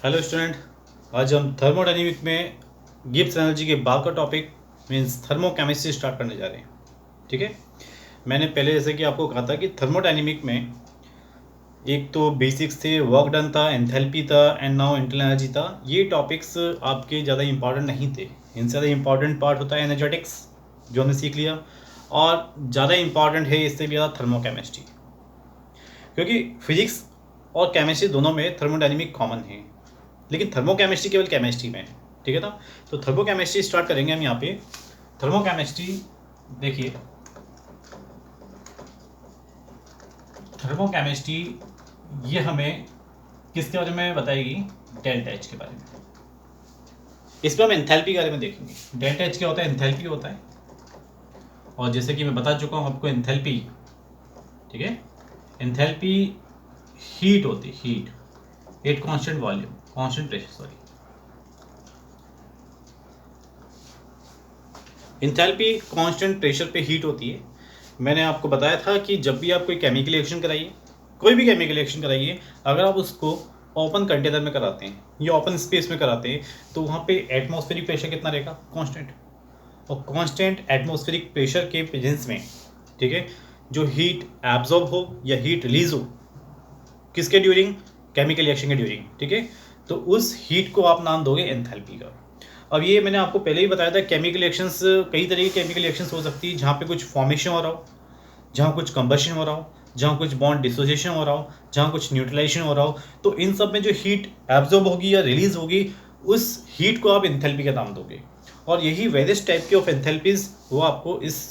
Hello student, आज हम thermodynamic में गिब्स एनर्जी के बाद का टॉपिक मीन्स थर्मोकेमिस्ट्री स्टार्ट करने जा रहे हैं। ठीक है, मैंने पहले जैसे कि आपको कहा था कि थर्मोडायनेमिक में एक तो बेसिक्स थे, वर्क डन था, एंथैल्पी था एंड नाउ इंटरनल एनर्जी था। ये टॉपिक्स आपके ज़्यादा इंपॉर्टेंट नहीं थे। इनसे ज़्यादा इंपॉर्टेंट पार्ट होता है एनर्जेटिक्स, जो हमने सीख लिया, और ज़्यादा इंपॉर्टेंट है इससे भी ज़्यादा थर्मोकेमिस्ट्री, क्योंकि फिजिक्स और केमिस्ट्री दोनों में थर्मोडायनेमिक कॉमन है, लेकिन थर्मोकेमिस्ट्री केवल केमिस्ट्री में है। ठीक है ना, तो थर्मोकेमिस्ट्री स्टार्ट करेंगे हम यहाँ पे। थर्मोकेमिस्ट्री देखिए, थर्मोकेमिस्ट्री ये हमें किसके बारे में बताएगी? डेल्टा एच के बारे में। इस पर हम एंथैल्पी के बारे में देखेंगे। डेल्टा एच क्या होता है? एंथैल्पी होता है, और जैसे कि मैं बता चुका हूँ आपको एंथैल्पी, ठीक है, एंथैल्पी हीट होती है, heat at constant volume, constant pressure, sorry. Enthalpy constant pressure पे हीट होती है। मैंने आपको बताया था कि जब भी आप कोई केमिकल रिएक्शन कराइए, कोई भी केमिकल रिएक्शन कराइए, अगर आप उसको ओपन कंटेनर में कराते हैं या ओपन स्पेस में कराते हैं, तो वहाँ पे एटमॉस्फेरिक प्रेशर कितना रहेगा? कांस्टेंट। और कांस्टेंट एटमॉस्फेरिक प्रेशर के प्रेजेंस में, ठीक है, जो हीट एब्जॉर्ब हो या हीट रिलीज हो, किसके ड्यूरिंग? केमिकल रिएक्शन के ड्यूरिंग। ठीक है, तो उस हीट को आप नाम दोगे एंथैल्पी का। अब ये मैंने आपको पहले ही बताया था, केमिकल रिएक्शंस, कई तरह की केमिकल रिएक्शंस हो सकती है, जहाँ पे कुछ फॉर्मेशन हो रहा हो, जहाँ कुछ कंबशन हो रहा हो, जहाँ कुछ बॉन्ड डिसोसिएशन हो रहा हो, जहाँ कुछ न्यूट्रलाइजेशन हो रहा हो। तो इन सब में जो हीट एब्जॉर्ब होगी या रिलीज होगी, उस हीट को आप एंथैल्पी का नाम दोगे। और यही वेरियस टाइप की ऑफ एंथैल्पीज वो आपको इस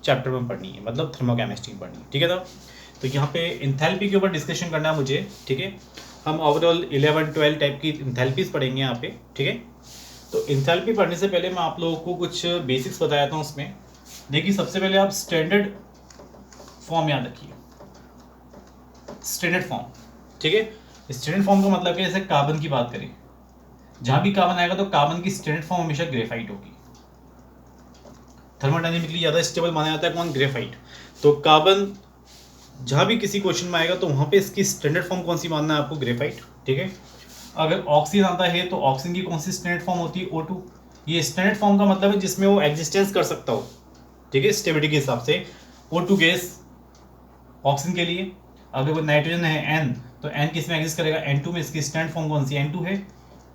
चैप्टर में पढ़नी है, मतलब थर्मोकेमिस्ट्री में पढ़नी है। ठीक है ना, तो यहाँ पे एंथैल्पी के ऊपर डिस्कशन करना है मुझे। ठीक है, हम ओवरऑल 11-12 टाइप की एंथैल्पीज पढ़ेंगे यहाँ पे। ठीक है, तो एंथैल्पी पढ़ने से पहले मैं आप लोगों को कुछ बेसिक्स बताया था उसमें। देखिए, सबसे पहले आप स्टैंडर्ड फॉर्म याद रखिए, स्टैंडर्ड फॉर्म। ठीक है, स्टैंडर्ड फॉर्म का मतलब है, जैसे कार्बन की बात करें, जहां भी कार्बन आएगा तो कार्बन की स्टैंडर्ड फॉर्म हमेशा ग्रेफाइट होगी। थर्मोडायनेमिकली ज़्यादा स्टेबल माना जाता है कौन? ग्रेफाइट। तो कार्बन जहां भी किसी क्वेश्चन में आएगा तो वहां पे इसकी स्टैंडर्ड फॉर्म कौन सी मानना है आपको? ग्रेफाइट। ठीक है, अगर ऑक्सीजन आता है तो ऑक्सीजन की कौन सी स्टैंडर्ड फॉर्म होती है? O2। ये स्टैंडर्ड फॉर्म का मतलब है जिसमें वो एग्जिस्टेंस कर सकता हो, ठीक है, स्टेबिलिटी के हिसाब से। O2 गैस ऑक्सीजन के लिए। अगर कोई नाइट्रोजन है N, तो N किस में एग्जिस्ट करेगा? N2 में। इसकी स्टैंडर्ड फॉर्म कौन सी? N2 है।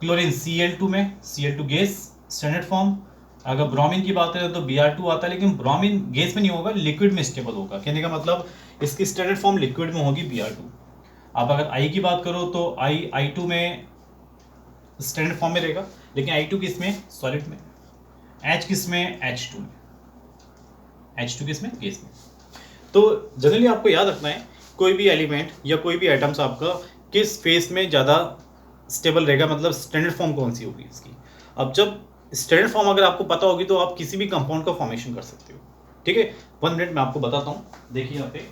क्लोरीन Cl2 में, Cl2 गैस स्टैंडर्ड फॉर्म। अगर ब्रोमीन की बात करें तो Br2 आता है, लेकिन ब्रोमीन गैस में नहीं होगा, लिक्विड में स्टेबल होगा। कहने का मतलब इसकी स्टैंडर्ड फॉर्म लिक्विड में होगी, Br2। अब अगर I की बात करो तो I2 में स्टैंडर्ड फॉर्म में रहेगा, लेकिन I2 किस में? सॉलिड में। H किस में? H2 में। H2 किस में? गैस में। तो जनरली आपको याद रखना है, कोई भी एलिमेंट या कोई भी एटम्स आपका किस फेस में ज़्यादा स्टेबल रहेगा, मतलब स्टैंडर्ड फॉर्म कौन सी होगी इसकी। अब जब स्टैंडर्ड फॉर्म अगर आपको पता होगी तो आप किसी भी कंपाउंड का फॉर्मेशन कर सकते हो। ठीक है, 1 मिनट में आपको बताता हूँ। देखिए यहाँ पे,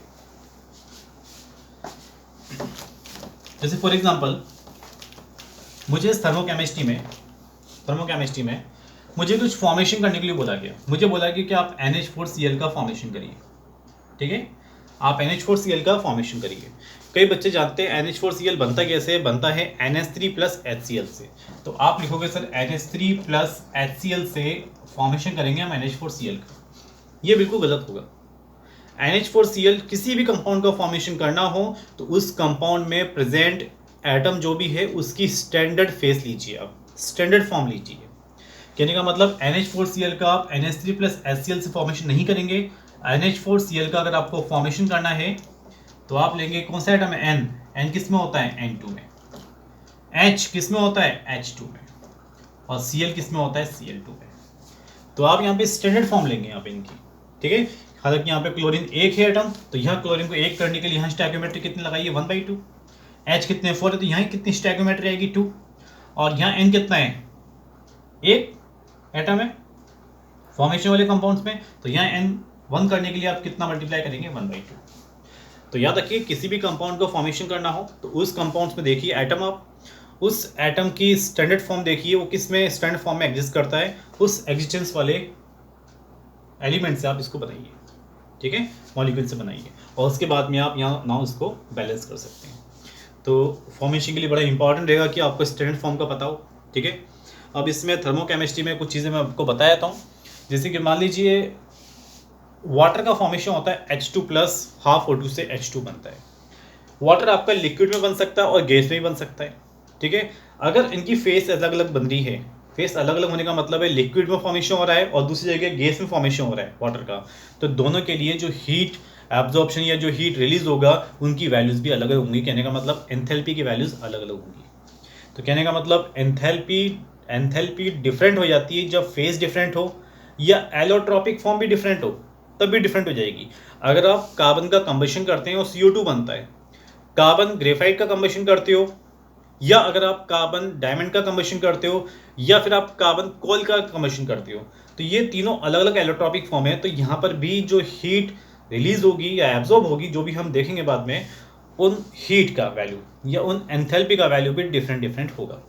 जैसे फॉर एग्जांपल मुझे इस थर्मोकेमिस्ट्री में मुझे कुछ फॉर्मेशन करने के लिए बोला गया। मुझे बोला गया कि आप NH4Cl का फॉर्मेशन करिए। ठीक है, आप NH4Cl का फॉर्मेशन करिए। कई बच्चे जानते हैं NH4Cl बनता कैसे? बनता है NH3 प्लस HCl से। तो आप लिखोगे सर NH3 प्लस HCl से फॉर्मेशन करेंगे हम NH4Cl का। ये बिल्कुल गलत होगा। NH4Cl किसी भी कंपाउंड का फॉर्मेशन करना हो तो उस कंपाउंड में प्रेजेंट एटम जो भी है उसकी स्टैंडर्ड फेस लीजिए, आप स्टैंडर्ड फॉर्म लीजिए। कहने का मतलब NH4Cl का आप NH3 प्लस HCl से फॉर्मेशन नहीं करेंगे। NH4Cl का अगर आपको फॉर्मेशन करना है तो आप लेंगे कौन सा एटम है? N किस में होता है? N2 में। H किस में होता है? H2 में। और Cl किस में होता है? Cl2 में। तो आप यहाँ पे स्टैंडर्ड फॉर्म लेंगे यहाँ पे इनकी। ठीक है, हालांकि यहाँ पे क्लोरीन एक है एटम, तो यहाँ क्लोरीन को एक करने के लिए यहाँ स्टैइकोमेट्री कितनी लगाइए? 1/2। H कितने? 4 है, तो यहाँ कितनी स्टैइकोमेट्री आएगी? 2। और यहाँ N कितना है? एक एटम है फॉर्मेशन वाले कंपाउंड्स में, तो यहाँ N1 करने के लिए आप कितना मल्टीप्लाई करेंगे? 1/2। तो याद रखिए, किसी भी कंपाउंड को फॉर्मेशन करना हो तो उस कंपाउंड्स में देखिए एटम, आप उस एटम की स्टैंडर्ड फॉर्म देखिए, वो किस में स्टैंडर्ड फॉर्म में एग्जिस्ट करता है, उस एग्जिस्टेंस वाले एलिमेंट से आप इसको बनाइए। ठीक है, मॉलिक्यूल से बनाइए, और उसके बाद में आप यहाँ नाउ इसको बैलेंस कर सकते हैं। तो फॉर्मेशन के लिए बड़ा इंपॉर्टेंट रहेगा कि आपको स्टैंडर्ड फॉर्म का पता हो, ठीक है। अब इसमें थर्मोकेमिस्ट्री में कुछ चीज़ें मैं आपको बता देता हूँ। जैसे कि मान लीजिए वाटर का फॉर्मेशन होता है H2 प्लस हाफ O2 से H2 बनता है। वाटर आपका लिक्विड में बन सकता है और गैस में भी बन सकता है, ठीक है। अगर इनकी फेस अलग अलग बन रही है, फेस अलग अलग होने का मतलब है लिक्विड में फॉर्मेशन हो रहा है और दूसरी जगह गैस में फॉर्मेशन हो रहा है वाटर का, तो दोनों के लिए जो हीट एब्जॉर्प्शन या जो हीट रिलीज होगा उनकी वैल्यूज भी अलग अलग होंगी। कहने का मतलब एंथैल्पी की वैल्यूज अलग अलग होंगी। तो कहने का मतलब एंथैल्पी डिफरेंट हो जाती है जब फेस डिफरेंट हो या एलोट्रॉपिक फॉर्म भी डिफरेंट हो, तब भी डिफरेंट हो जाएगी। अगर आप कार्बन का कंबशन करते हैं और CO2 बनता है, कार्बन ग्रेफाइट का कंबशन करते हो, या अगर आप कार्बन डायमंड का कंबशन करते हो, या फिर आप कार्बन कोल का कंबशन करते हो, तो ये तीनों अलग अलग एलोट्रॉपिक फॉर्म है। तो यहाँ पर भी जो हीट रिलीज होगी या एब्जॉर्ब होगी, जो भी हम देखेंगे बाद में, उन हीट का वैल्यू या उन एंथैल्पी का वैल्यू भी डिफरेंट होगा,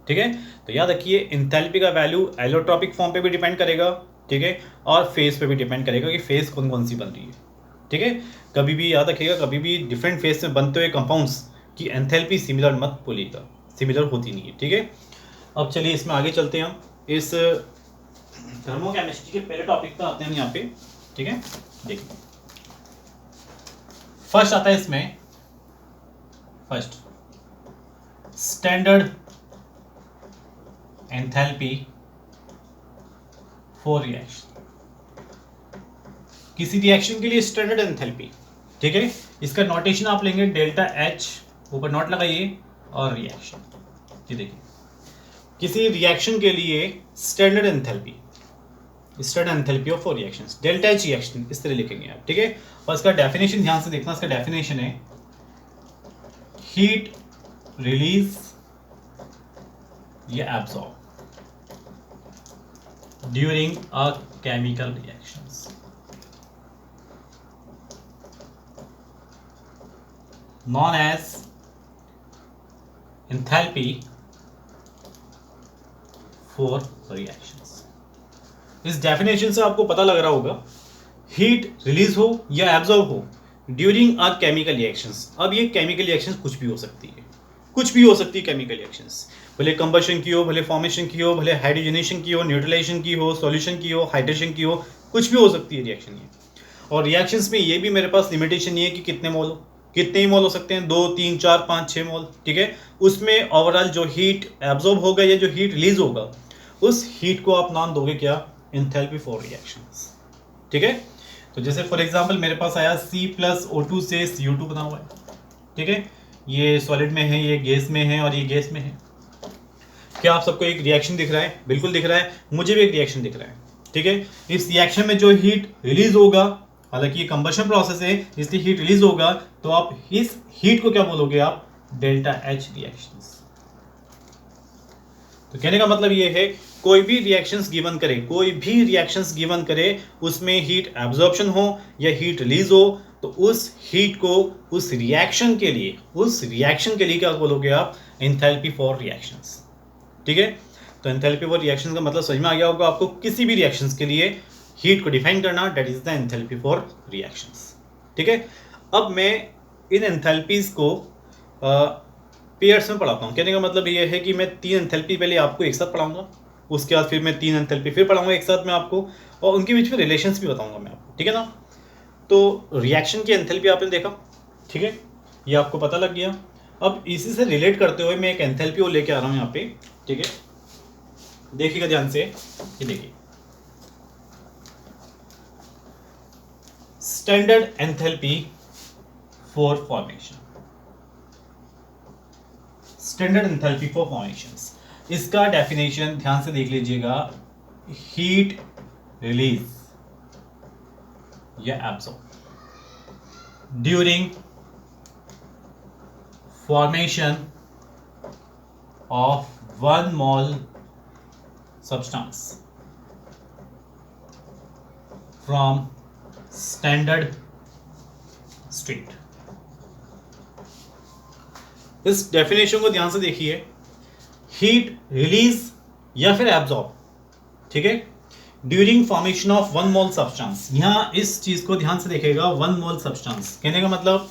ठीक है। तो याद रखिए एंथैल्पी का वैल्यू एलोट्रॉपिक फॉर्म पे भी डिपेंड करेगा, ठीक है, और फेस पे भी डिपेंड करेगा कि फेस कौन कौन सी बन रही है, ठीक है। कभी भी याद रखिएगा, कभी भी डिफरेंट फेस में बनते हुए कंपाउंड्स की एंथैल्पी सिमिलर मत बोलिएगा, सिमिलर होती नहीं है, ठीक है। अब चलिए इसमें आगे चलते हैं। हम इस थर्मोकेमिस्ट्री के पहले टॉपिक पर आते हैं यहाँ पे, ठीक है। देखिए फर्स्ट आता है इसमें, first standard enthalpy for reaction. किसी रिएक्शन के लिए स्टैंडर्ड एंथैल्पी, ठीक है। इसका नोटेशन आप लेंगे डेल्टा H, ऊपर नोट लगाइए, और रिएक्शन। ये देखिए किसी रिएक्शन के लिए standard enthalpy of reactions, delta H reaction इस तरह लिखेंगे आप, ठीक है। और इसका डेफिनेशन ध्यान से देखना, इसका डेफिनेशन है हीट रिलीज या absorb during a chemical reactions, known as enthalpy for reactions। इस डेफिनेशन से आपको पता लग रहा होगा हीट रिलीज हो या एब्जॉर्ब हो ड्यूरिंग अ केमिकल रिएक्शंस। अब ये केमिकल रिएक्शंस कुछ भी हो सकती है, कुछ भी हो सकती है केमिकल रिएक्शंस, भले कंबशन की हो, भले फॉर्मेशन की हो, भले हाइड्रोजनेशन की हो, न्यूट्रलाइजेशन की हो, सॉल्यूशन की हो, हाइड्रेशन की हो, कुछ भी हो सकती है रिएक्शन ये। और रिएक्शंस में ये भी मेरे पास लिमिटेशन नहीं है कि कितने मोल हो, कितने ही मोल हो सकते हैं, 2 3 4 5 6 मोल, ठीक है। उसमें ओवरऑल जो हीट एब्जॉर्ब होगा या जो हीट रिलीज होगा, उस हीट को आप नाम दोगे क्या, एंथैल्पी फॉर रिएक्शंस, ठीक है। तो जैसे फॉर एग्जांपल मेरे पास आया C+O2 से CO2 बना हुआ है, ठीक है। ये सॉलिड में है, ये गैस में है और ये गैस में है। क्या आप सबको एक रिएक्शन दिख रहा है? बिल्कुल दिख रहा है, मुझे भी एक रिएक्शन दिख रहा है, ठीक है। इस रिएक्शन में जो हीट रिलीज होगा, हालांकि ये कंबशन प्रोसेस है इसलिए हीट रिलीज होगा, तो आप इस हीट को क्या बोलोगे, आप डेल्टा H रिएक्शंस। तो कहने का मतलब ये है कोई भी रिएक्शंस गिवन करे, कोई भी रिएक्शंस गिवन करे, उसमें हीट एब्जॉर्प्शन हो या हीट रिलीज हो, तो उस हीट को उस रिएक्शन के लिए क्या बोलोगे आप, एंथैल्पी फॉर रिएक्शंस, ठीक है। तो एंथैल्पी फॉर रिएक्शंस का मतलब समझ में आ गया होगा आपको, किसी भी रिएक्शंस के लिए हीट को डिफाइन करना, that is the enthalpy for reactions, ठीक है। अब मैं इन एंथैल्पीज को पेयर्स में पढ़ाता हूँ। कहने का मतलब ये है कि मैं 3 एंथैल्पी पहले आपको एक साथ पढ़ाऊंगा, उसके बाद फिर मैं 3 एंथैल्पी फिर पढ़ाऊंगा एक साथ में आपको, और उनके बीच में रिलेशंस भी बताऊंगा मैं आपको, ठीक है ना। तो रिएक्शन की एंथैल्पी आपने देखा, ठीक है, ये आपको पता लग गया। अब इसी से रिलेट करते हुए मैं एक एंथैल्पी को लेके आ रहा हूँ यहाँ पे, ठीक है। देखिएगा ध्यान से, ये देखिए standard enthalpy for formation, standard enthalpy for formations. इसका डेफिनेशन ध्यान से देख लीजिएगा, हीट रिलीज या absorb during formation of 1 mole substance from standard state. इस डेफिनेशन को ध्यान से देखिए, हीट रिलीज या फिर एब्जॉर्ब, ठीक है, during formation of 1 mole substance. यहां इस चीज को ध्यान से देखेगा, 1 मोल सब्सटेंस कहने का मतलब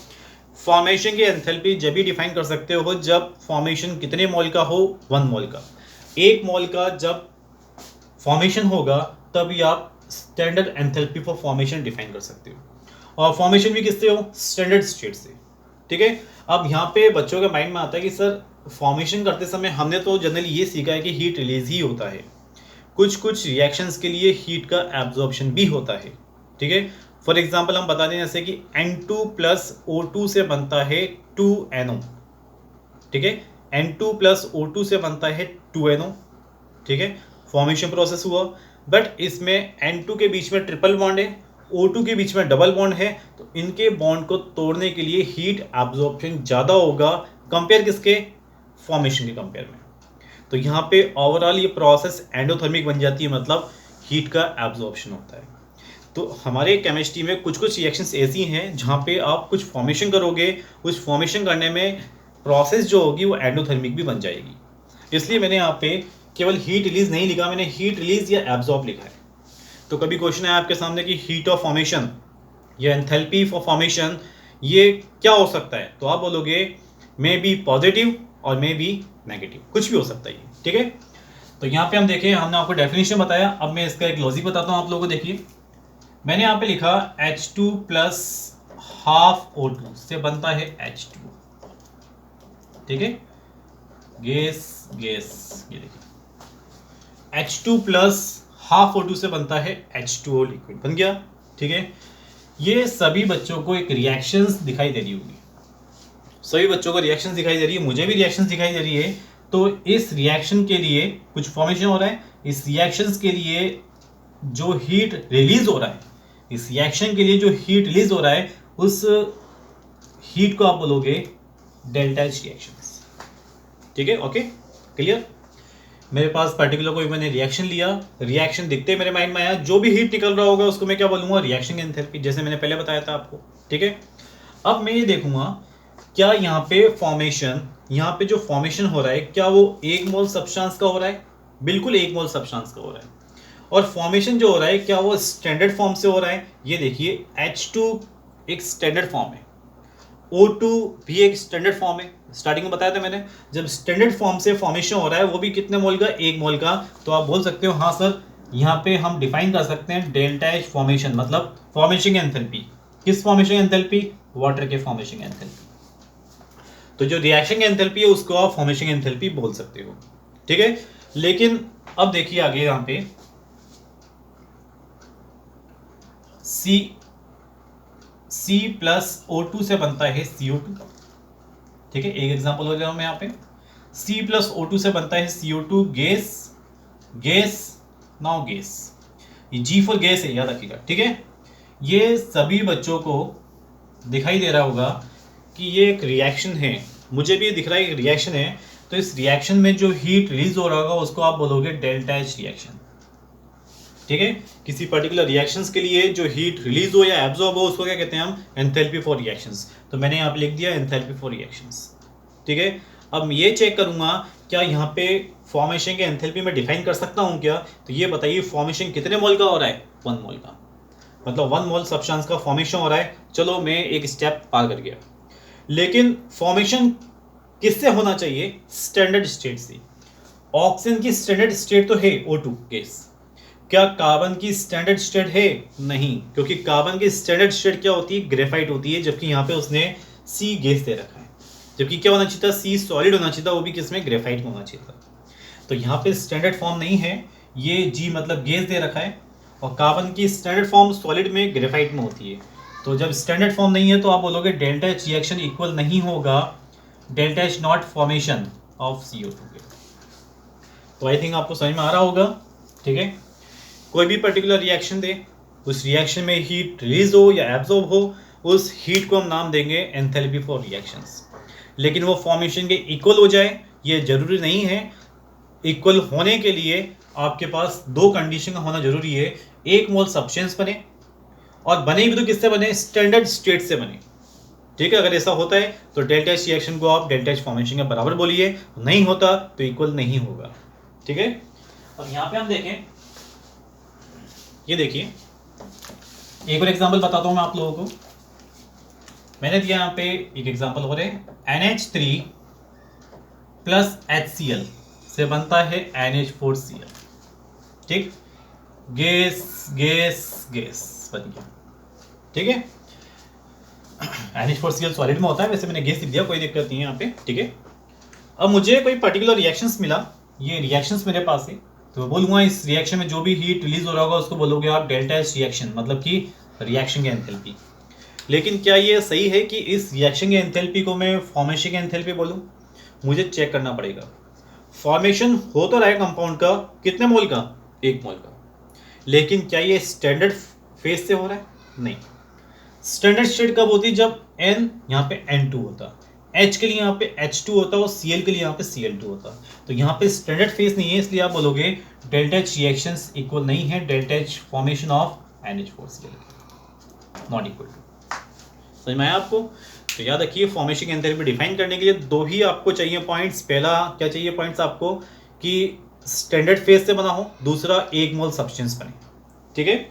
फॉर्मेशन की एंथैल्पी जब भी डिफाइन कर सकते हो जब फॉर्मेशन कितने मोल का हो, 1 मोल का। 1 मोल का जब फॉर्मेशन होगा तभी आप standard enthalpy for formation define कर सकते हो। और फॉर्मेशन भी किससे हो, स्टैंडर्ड स्टेट से। ठीक है, अब यहाँ पे बच्चों के माइंड में आता है कि सर फॉर्मेशन करते समय हमने तो जनरली ये सीखा है कि हीट रिलीज ही होता है, कुछ कुछ रिएक्शंस के लिए हीट का एब्जॉर्प्शन भी होता है। ठीक है, फॉर एग्जांपल हम बता दें जैसे कि N2 प्लस O2 से बनता है 2NO। ठीक है, N2 प्लस O2 से बनता है 2NO। ठीक है, फॉर्मेशन प्रोसेस हुआ, बट इसमें N2 के बीच में ट्रिपल बॉन्ड है, O2 के बीच में डबल बॉन्ड है, तो इनके बॉन्ड को तोड़ने के लिए हीट एब्जॉर्प्शन ज़्यादा होगा कंपेयर किसके, फॉर्मेशन के कंपेयर में। तो यहाँ पे ओवरऑल ये प्रोसेस एंडोथर्मिक बन जाती है, मतलब हीट का एब्जॉर्प्शन होता है। तो हमारे केमिस्ट्री में कुछ कुछ रिएक्शंस ऐसी हैं जहाँ पे आप कुछ फॉर्मेशन करोगे, उस फॉर्मेशन करने में प्रोसेस जो होगी वो एंडोथर्मिक भी बन जाएगी। इसलिए मैंने यहाँ पे केवल हीट रिलीज नहीं लिखा, मैंने हीट रिलीज या एब्जॉर्ब लिखा है। तो कभी क्वेश्चन है आपके सामने कि हीट ऑफ फॉर्मेशन या एंथैल्पी फॉर फॉर्मेशन ये क्या हो सकता है, तो आप बोलोगे मे बी पॉजिटिव और मे बी नेगेटिव, कुछ भी हो सकता है। ठीक है, तो यहाँ पे हम देखें, हमने आपको डेफिनेशन बताया, अब मैं इसका एक लॉजिक बताता हूँ आप लोगों को। देखिए मैंने यहाँ पे लिखा H2 प्लस हाफ O2 से बनता है H2। ठीक है, गैस गैस, ये देखिए H2 प्लस हाफ O2 से बनता है H2O लिक्विड बन गया। ठीक है, ये सभी बच्चों को एक रिएक्शंस दिखाई दे रही होगी, सभी बच्चों को रिएक्शंस दिखाई दे रही है, मुझे भी रिएक्शंस दिखाई दे रही है। तो इस रिएक्शन के लिए कुछ फॉर्मेशन हो रहा है, इस रिएक्शंस के लिए जो हीट रिलीज हो रहा है, इस रिएक्शन के लिए जो हीट रिलीज हो रहा है, उस हीट को आप बोलोगे डेल्टा एच रिएक्शंस। ठीक है, ओके क्लियर। मेरे पास पर्टिकुलर कोई मैंने रिएक्शन लिया, रिएक्शन दिखते मेरे माइंड में आया, जो भी हीट निकल रहा होगा उसको मैं क्या बोलूँगा, रिएक्शन एंथैल्पी, जैसे मैंने पहले बताया था आपको। ठीक है, अब मैं ये देखूंगा क्या यहाँ पे फॉर्मेशन, यहाँ पे जो फॉर्मेशन हो रहा है क्या वो 1 मोल सब्सटेंस का हो रहा है, बिल्कुल 1 मोल सब्सटेंस का हो रहा है। और फॉर्मेशन जो हो रहा है क्या वो स्टैंडर्ड फॉर्म से हो रहा है, ये देखिए H2 एक स्टैंडर्ड फॉर्म है, O2 भी एक स्टैंडर्ड फॉर्म है। स्टार्टिंग में बताया था मैंने, जब स्टैंडर्ड फॉर्म से फॉर्मेशन हो रहा है वो भी कितने मोल का, 1 मोल का, तो आप बोल सकते हो हाँ सर यहाँ पे हम डिफाइन कर सकते हैं डेल्टा एच फॉर्मेशन, मतलब फॉर्मेशन एंथैल्पी। किस फॉर्मेशन एंथैल्पी, वाटर के फॉर्मेशन एंथैल्पी। तो जो रिएक्शन एंथैल्पी है उसको आप फॉर्मेशन एंथैल्पी बोल सकते हो। ठीक है, लेकिन अब देखिए आगे यहाँ पे C प्लस O2 से बनता है CO2। ठीक है, एक एग्जांपल हो जाऊँ मैं यहाँ पे, C प्लस O2 से बनता है CO2 gas, gas now gas, ये G फॉर गैस है, याद रखिएगा। ठीक है, ये सभी बच्चों को दिखाई दे रहा होगा कि ये एक रिएक्शन है, मुझे भी दिख रहा है एक रिएक्शन है। तो इस रिएक्शन में जो हीट रिलीज हो रहा होगा उसको आप बोलोगे डेल्टा एच रिएक्शन। ठीक है, किसी पर्टिकुलर रिएक्शंस के लिए जो हीट रिलीज हो या एब्जॉर्ब हो उसको क्या कहते हैं हम, एंथैल्पी फॉर रिएक्शंस। तो मैंने यहाँ पे लिख दिया एंथैल्पी फॉर रिएक्शंस। ठीक है, अब मैं ये चेक करूंगा क्या यहाँ पे फॉर्मेशन के एंथैल्पी में डिफाइन कर सकता हूँ क्या, तो ये बताइए फॉर्मेशन कितने मोल का हो रहा है, 1 मोल का, मतलब 1 मोल सब्सटेंस का फॉर्मेशन हो रहा है। चलो मैं एक स्टेप पार कर गया, लेकिन फॉर्मेशन किससे होना चाहिए, स्टैंडर्ड स्टेट से। ऑक्सीजन की स्टैंडर्ड स्टेट तो है O2 गैस, क्या कार्बन की स्टैंडर्ड स्टेट है, नहीं, क्योंकि कार्बन की स्टैंडर्ड स्टेट क्या होती है, ग्रेफाइट होती है, जबकि यहाँ पे उसने C गैस दे रखा है, जबकि क्या होना चाहिए था, C सॉलिड होना चाहिए था, वो भी किसमें, ग्रेफाइट में होना चाहिए था। तो यहाँ पे स्टैंडर्ड फॉर्म नहीं है, ये G मतलब गैस दे रखा है, और कार्बन की स्टैंडर्ड फॉर्म सॉलिड में ग्रेफाइट में होती है। तो जब स्टैंडर्ड फॉर्म नहीं है तो आप बोलोगे डेल्टा एच रिएक्शन इक्वल नहीं होगा delta H not formation of CO2 के। तो आई थिंक आपको समझ में आ रहा होगा। ठीक है, कोई भी पर्टिकुलर रिएक्शन दे, उस रिएक्शन में हीट रिलीज हो या एब्जॉर्ब हो, उस हीट को हम नाम देंगे एंथैल्पी फॉर रिएक्शंस। लेकिन वो फॉर्मेशन के इक्वल हो जाए ये जरूरी नहीं है। इक्वल होने के लिए आपके पास 2 कंडीशन का होना जरूरी है, 1 मोल सब्सटेंस बने, और बने भी तो किससे बने, स्टैंडर्ड स्टेट से बने। ठीक है, अगर ऐसा होता है तो डेल्टा एच रिएक्शन को आप डेल्टा एच फॉर्मेशन के बराबर बोलिए, नहीं होता तो इक्वल नहीं होगा। ठीक है, अब यहाँ पे हम देखें, ये देखिए एक और एग्जांपल बताता हूं मैं आप लोगों को। मैंने दिया यहाँ पे एक एग्जांपल हो रहे NH3 प्लस HCl से बनता है NH4Cl। ठीक, गैस गैस गैस बन गया। ठीक है, NH4Cl सॉलिड में होता है, वैसे मैंने गैस लिख दिया, कोई दिक्कत नहीं है यहाँ पे। ठीक है, अब मुझे कोई पर्टिकुलर रिएक्शंस मिला, ये रिएक्शंस मेरे पास है, तो बोलूँगा इस रिएक्शन में जो भी हीट रिलीज हो रहा होगा उसको बोलोगे आप डेल्टा एच रिएक्शन, मतलब कि रिएक्शन की एंथैल्पी। लेकिन क्या ये सही है कि इस रिएक्शन की एंथैल्पी को मैं फॉर्मेशन की एंथैल्पी बोलूँ? मुझे चेक करना पड़ेगा। फॉर्मेशन हो तो रहा है कंपाउंड का, कितने मोल का? 1 मोल का, लेकिन क्या ये स्टैंडर्ड फेज से हो रहा है? नहीं। स्टैंडर्ड स्टेट कब होती है? जब N यहाँ पे N2 होता, H के लिए यहाँ पे H2 होता और Cl के लिए यहाँ पे Cl2 होता। तो यहाँ पे स्टैंडर्ड फेज नहीं है, इसलिए आप बोलोगे डेल्टा H रिएक्शंस इक्वल नहीं है delta H formation of NH4Cl not equal to. समझ में आया आपको? तो याद रखिए फॉर्मेशन की एंथैल्पी डिफाइन करने के लिए दो ही आपको चाहिए पॉइंट्स। पहला क्या चाहिए पॉइंट्स आपको कि स्टैंडर्ड फेज से बना हो, दूसरा 1 मोल सब्सटेंस बने। ठीक है,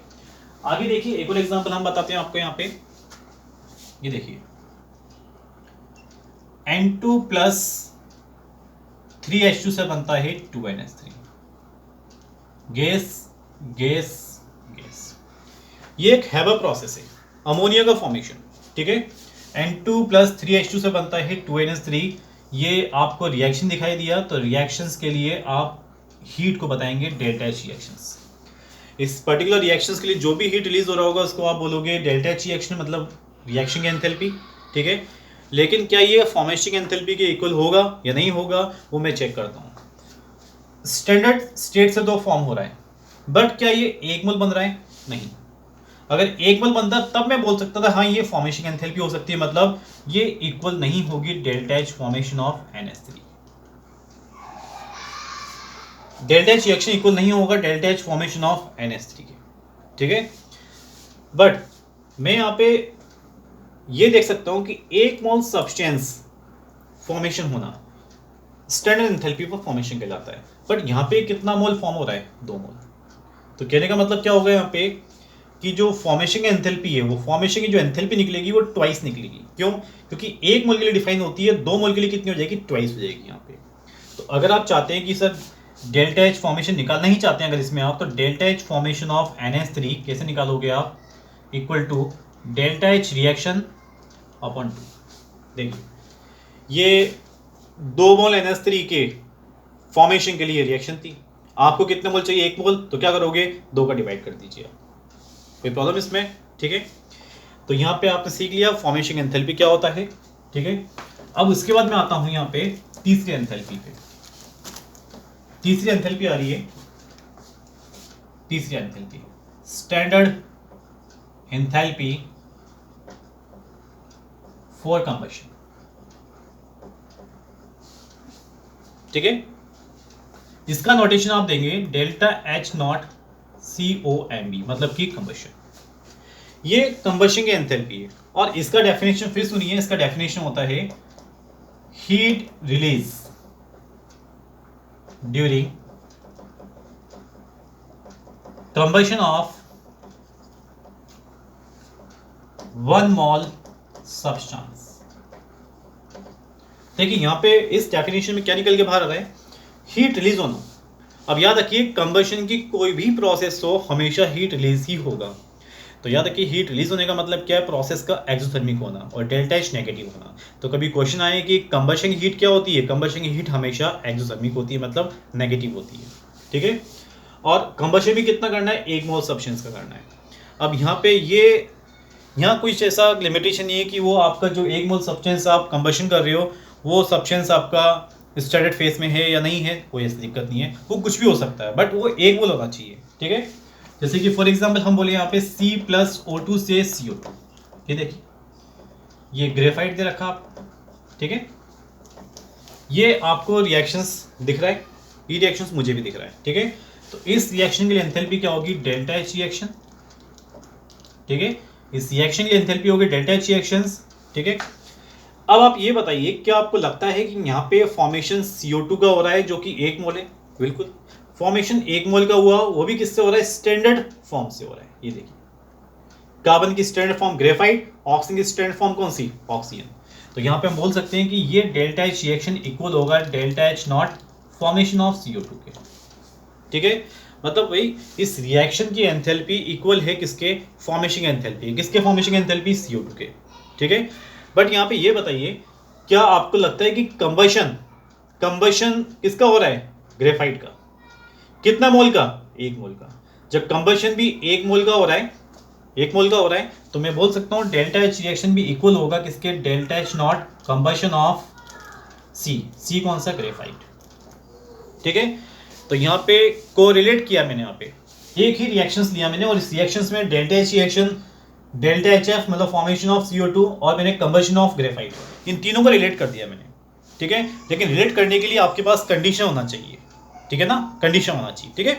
आगे देखिए एक और एग्जांपल हम बताते हैं आपको। यहाँ पे ये देखिए N2 प्लस 3H2 से बनता है 2NH3, गैस गैस गैस। ये एक हैबर प्रोसेस है, अमोनिया का फॉर्मेशन। ठीक है, N2 प्लस 3H2 से बनता है 2NH3। ये आपको रिएक्शन दिखाई दिया, तो रिएक्शंस के लिए आप हीट को बताएंगे डेल्टा एच रिएक्शंस। इस पर्टिकुलर रिएक्शंस के लिए जो भी हीट रिलीज हो रहा होगा उसको आप बोलोगे डेल्टा एच रिएक्शन, मतलब रिएक्शन की एंथैल्पी। ठीक है, लेकिन क्या ये फॉर्मेशन एंथैल्पी के इक्वल होगा या नहीं होगा वो मैं चेक करता हूँ। स्टैंडर्ड स्टेट से तो फॉर्म हो रहा है, बट क्या ये 1 मोल बन रहा है? नहीं। अगर 1 मोल बनता तब मैं बोल सकता था हाँ ये फॉर्मेशन एंथैल्पी हो सकती है, मतलब ये इक्वल नहीं होगी delta H formation of NH3। Delta H reaction equal नहीं होगा delta H formation of NH3 के। ठीक है, बट मैं यहाँ पे ये देख सकता हूं कि 1 मोल सब्सटेंस फॉर्मेशन होना स्टैंडर्ड एंथैल्पी पर फॉर्मेशन कहलाता है, बट यहाँ पे कितना मोल फॉर्म हो रहा है? 2 मोल। तो कहने का मतलब क्या होगा यहाँ पे कि जो फॉर्मेशन की एंथैल्पी है, वो फॉर्मेशन की जो एंथैल्पी निकलेगी वो ट्वाइस निकलेगी। क्यों? क्योंकि 1 मोल के लिए डिफाइन होती है, 2 मोल के लिए कितनी हो जाएगी? ट्वाइस हो जाएगी यहाँ पे। तो अगर आप चाहते हैं कि सर डेल्टा एच फॉर्मेशन निकालना ही चाहते हैं अगर इसमें आप, तो delta H formation of NH3 कैसे निकालोगे आप? Equal to delta H reaction upon 2। देखिए ये 2 मोल NH3 के फॉर्मेशन के लिए रिएक्शन थी, आपको कितने मोल चाहिए? 1 मोल। तो क्या करोगे? 2 का डिवाइड कर दीजिए आप। कोई प्रॉब्लम इसमें? ठीक है, तो यहाँ पे आपने सीख लिया फॉर्मेशन एंथैल्पी क्या होता है। ठीक है, अब उसके बाद मैं आता हूँ यहाँ पे तीसरी एंथैल्पी पे। तीसरी एंथैल्पी आ रही है, तीसरी enthalpy standard enthalpy for combustion. ठीक है, इसका नोटेशन आप देंगे डेल्टा H नॉट COMB, मतलब कि कंबशन। ये कंबशन की एंथैल्पी है, और इसका डेफिनेशन फिर सुनिए। इसका डेफिनेशन होता है heat release during combustion of 1 mole substance. देखिए यहां पे इस डेफिनेशन में क्या निकल के बाहर आ रहा है? हीट रिलीज होना। अब याद रखिए कंबशन की कोई भी प्रोसेस हो हमेशा हीट रिलीज ही होगा। तो याद रखिए हीट रिलीज होने का मतलब क्या है? प्रोसेस का एक्सोथर्मिक होना और डेल्टा एच नेगेटिव होना। तो कभी क्वेश्चन आए कि कंबशन की हीट क्या होती है? कंबशन की हीट हमेशा एक्सोथर्मिक होती है, मतलब नेगेटिव होती है। ठीक है, और कंबशन भी कितना करना है? 1 मोल सब्सटेंस का करना है। अब यहाँ पे यहाँ कुछ ऐसा लिमिटेशन नहीं है कि वो आपका जो 1 मोल सब्सटेंस आप कंबशन कर रहे हो वो सब्सटेंस आपका स्टैंडर्ड फेस में है या नहीं है, कोई ऐसी दिक्कत नहीं है, वो कुछ भी हो सकता है, बट वो 1 मोल होना चाहिए। ठीक है, जैसे कि फॉर एग्जांपल हम बोले यहाँ पे C+O2 से CO2। ये देखिए ये ग्रेफाइट दे रखा आप। ठीक है, ये आपको रिएक्शंस दिख रहा है, ये रिएक्शंस मुझे भी दिख रहा है। ठीक है, तो इस रिएक्शन के लिए एंथैल्पी क्या होगी? Delta H reaction. ठीक है, इस रिएक्शन की एंथैल्पी होगी डेल्टा एच रिएक्शंस। ठीक है, अब आप ये बताइए क्या आपको लगता है कि यहाँ पे फॉर्मेशन CO2 का हो रहा है जो कि 1 मोल है? बिल्कुल, फॉर्मेशन 1 मोल का हुआ, वो भी किससे हो रहा है? स्टैंडर्ड फॉर्म से हो रहा है। ये देखिए कार्बन की स्टैंडर्ड फॉर्म ग्रेफाइट ऑक्सीजन की स्ट्रैंड फॉर्म कौन सी, ऑक्सीजन। तो यहाँ पे हम बोल सकते हैं कि ये डेल्टा एच रिएक्शन इक्वल होगा delta H not formation of CO2 के। ठीक है, मतलब भाई इस रिएक्शन की एंथैल्पी इक्वल है किसके, फॉर्मेशन एंथैल्पी, किसके फॉर्मेशन एंथैल्पी, CO2 के। ठीक है, बट यहाँ पे ये बताइए क्या आपको लगता है कि कंबशन किसका हो रहा है, ग्रेफाइट का, कितना मोल का, 1 मोल का। जब कंबशन भी 1 मोल का हो रहा है, 1 मोल का हो रहा है, तो मैं बोल सकता हूँ डेल्टा एच रिएक्शन भी इक्वल होगा किसके, delta H not combustion of C कौन सा, ग्रेफाइट। ठीक है, तो यहाँ पे कोरिलेट किया मैंने, यहाँ पे एक ही रिएक्शंस लिया मैंने और इस रिएक्शंस में delta H reaction, delta H F मतलब फॉर्मेशन ऑफ CO2 और मैंने कंबशन ऑफ ग्रेफाइट, इन तीनों को रिलेट कर दिया मैंने। ठीक है, लेकिन रिलेट करने के लिए आपके पास कंडीशन होना चाहिए। ठीक है ना, कंडीशन होना चाहिए। ठीक है।